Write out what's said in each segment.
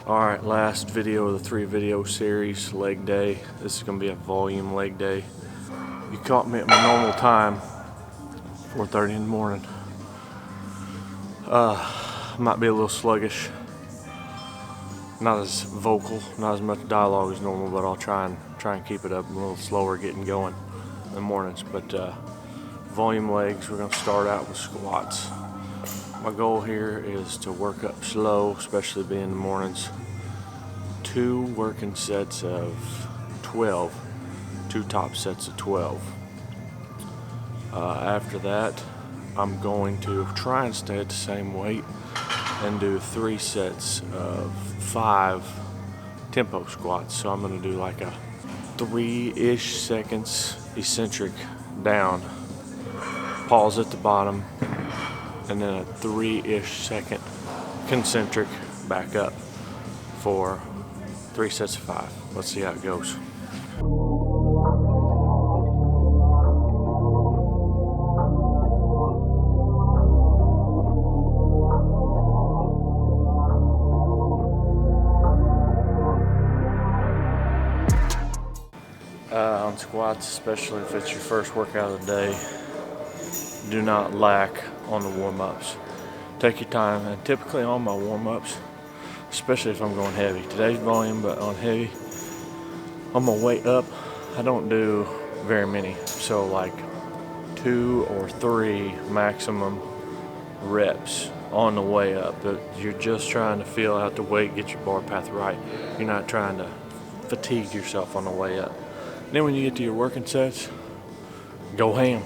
Alright, last video of the 3-video series, leg day. This is going to be a volume leg day. You caught me at my normal time, 4:30 in the morning. Might be a little sluggish. Not as vocal, not as much dialogue as normal, but I'll try and keep it up. I'm a little slower getting going in the mornings. But volume legs, we're going to start out with squats. My goal here is to work up slow, especially being in the mornings. 2 working sets of 12, 2 top sets of 12. After that, I'm going to try and stay at the same weight and do 3 sets of 5 tempo squats. So I'm going to do like a 3-ish seconds eccentric down, pause at the bottom, and then a 3-ish second concentric back up for 3 sets of 5. Let's see how it goes. On squats, especially if it's your first workout of the day, do not lack on the warm-ups. Take your time, and typically on my warm-ups, especially if I'm going heavy. Today's volume, but on heavy, on my way up, I don't do very many. So like 2 or 3 maximum reps on the way up. But you're just trying to feel out the weight, get your bar path right. You're not trying to fatigue yourself on the way up. Then when you get to your working sets, go ham.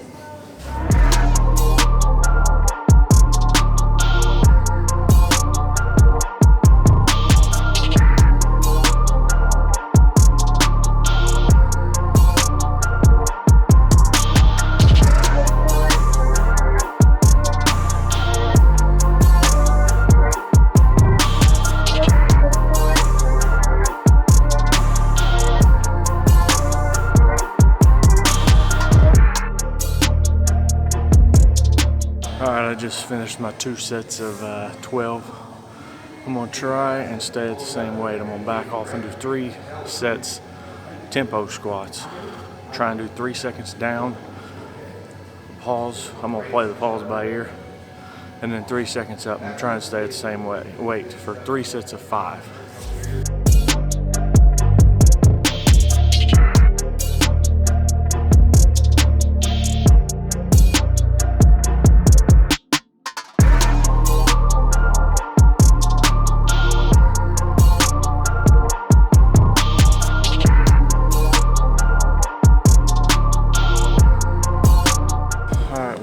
Alright, I just finished my 2 sets of 12. I'm going to try and stay at the same weight. I'm going to back off and do 3 sets tempo squats. Try and do 3 seconds down, pause. I'm going to play the pause by ear. And then 3 seconds up. I'm trying to stay at the same weight for 3 sets of 5.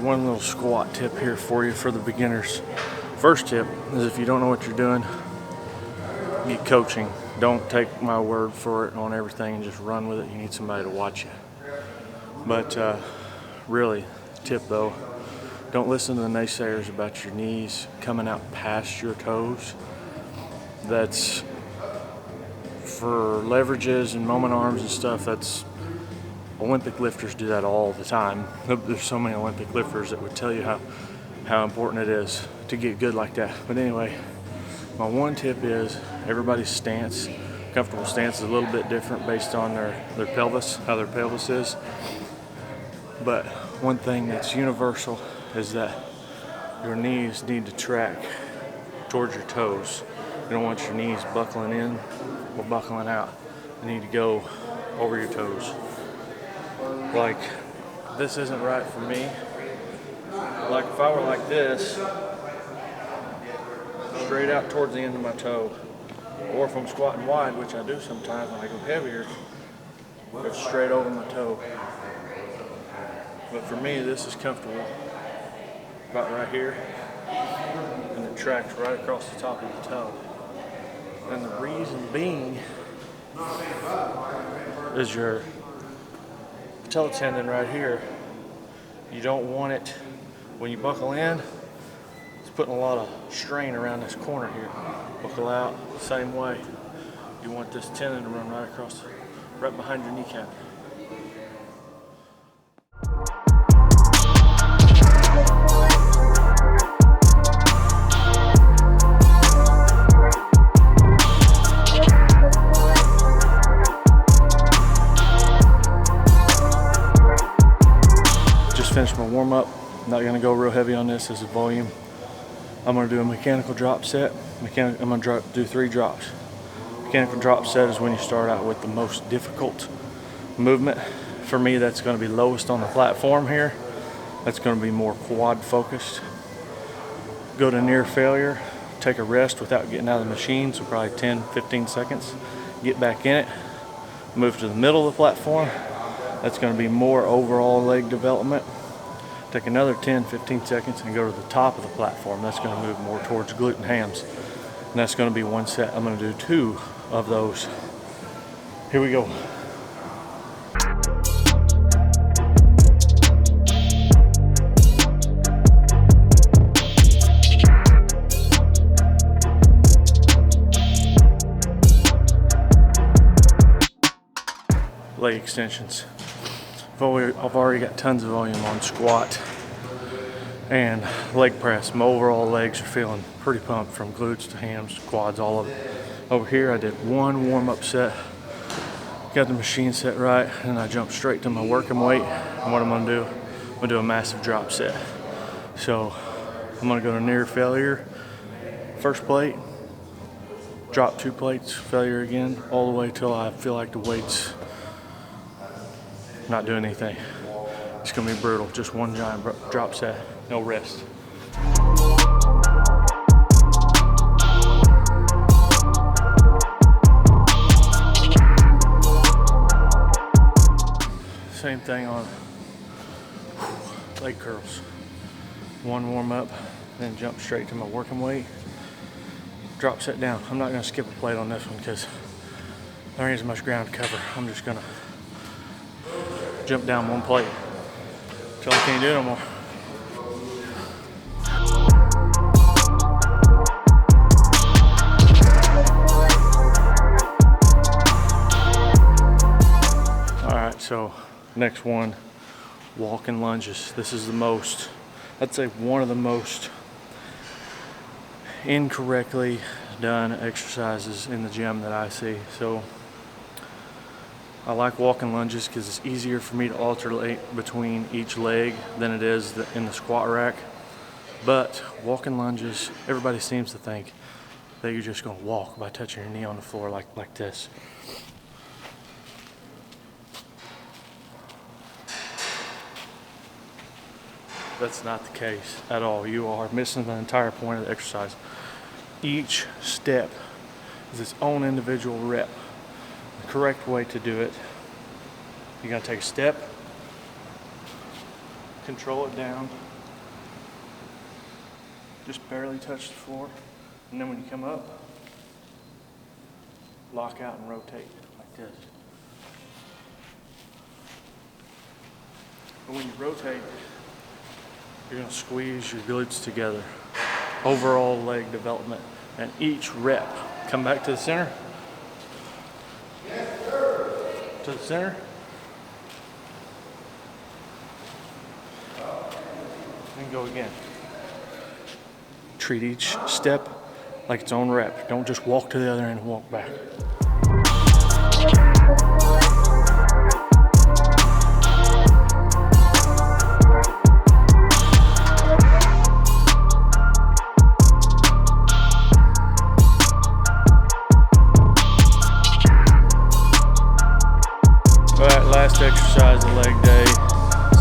One little squat tip here for you for the beginners. First tip is if you don't know what you're doing, get coaching. Don't take my word for it on everything and just run with it. You need somebody to watch you. But really, tip though, don't listen to the naysayers about your knees coming out past your toes. That's for leverages and moment arms and stuff. That's Olympic lifters do that all the time. There's so many Olympic lifters that would tell you how important it is to get good like that. But anyway, my one tip is everybody's stance, comfortable stance is a little bit different based on their pelvis, how their pelvis is. But one thing that's universal is that your knees need to track towards your toes. You don't want your knees buckling in or buckling out. They need to go over your toes. Like, this isn't right for me. Like if I were like this, straight out towards the end of my toe, or if I'm squatting wide, which I do sometimes when I go heavier, go straight over my toe. But for me, this is comfortable, about right here, and it tracks right across the top of the toe. And the reason being is your patella tendon right here. You don't want it, when you buckle in, it's putting a lot of strain around this corner here. Buckle out, same way. You want this tendon to run right across, right behind your kneecap. just finished my warm up. I'm not gonna go real heavy on this. This is volume. I'm gonna do a mechanical drop set. I'm gonna do 3 drops. Mechanical drop set is when you start out with the most difficult movement. For me, that's gonna be lowest on the platform here. That's gonna be more quad focused. Go to near failure, take a rest without getting out of the machine, so probably 10-15 seconds. Get back in it, move to the middle of the platform. That's gonna be more overall leg development. Take another 10-15 seconds and go to the top of the platform. That's gonna move more towards glute and hams. And that's gonna be 1 set. I'm gonna do 2 of those. Here we go. Leg extensions. I've already got tons of volume on squat and leg press. My overall legs are feeling pretty pumped from glutes to hams, quads, all of it. Over here I did 1 warm-up set, got the machine set right, and I jumped straight to my working weight. And what I'm gonna do, I'm gonna do a massive drop set. So I'm gonna go to near failure, first plate, drop 2 plates, failure again, all the way till I feel like the weight's not doing anything. It's gonna be brutal. Just 1 giant drop set, no rest. Same thing on leg curls. 1 warm up, then jump straight to my working weight. Drop set down. I'm not gonna skip a plate on this one because there ain't as much ground to cover. I'm just gonna jump down 1 plate till I can't do it no more. All right, so next one, walking lunges. This is the most, I'd say one of the most incorrectly done exercises in the gym that I see. So I like walking lunges because it's easier for me to alternate between each leg than it is in the squat rack. But walking lunges, everybody seems to think that you're just gonna walk by touching your knee on the floor like this. That's not the case at all. You are missing the entire point of the exercise. Each step is its own individual rep. The correct way to do it, you're gonna take a step, control it down, just barely touch the floor, and then when you come up, lock out and rotate like this. And when you rotate, you're gonna squeeze your glutes together. Overall leg development. And each rep, come back to the center. To the center. And go again. Treat each step like its own rep. Don't just walk to the other end and walk back. Last exercise of leg day,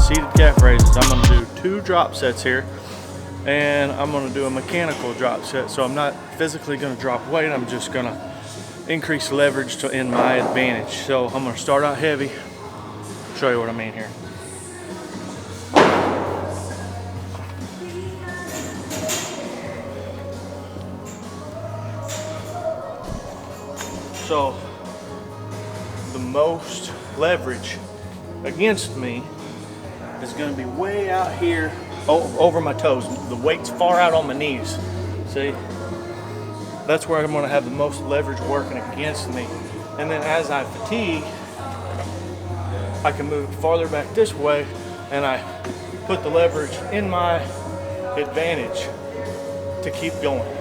seated calf raises. I'm going to do 2 drop sets here, and I'm going to do a mechanical drop set. So I'm not physically going to drop weight, I'm just going to increase leverage in my advantage. So I'm going to start out heavy, show you what I mean here. So the most leverage against me is going to be way out here over my toes. The weight's far out on my knees. See? That's where I'm going to have the most leverage working against me. And then as I fatigue, I can move farther back this way, and I put the leverage in my advantage to keep going.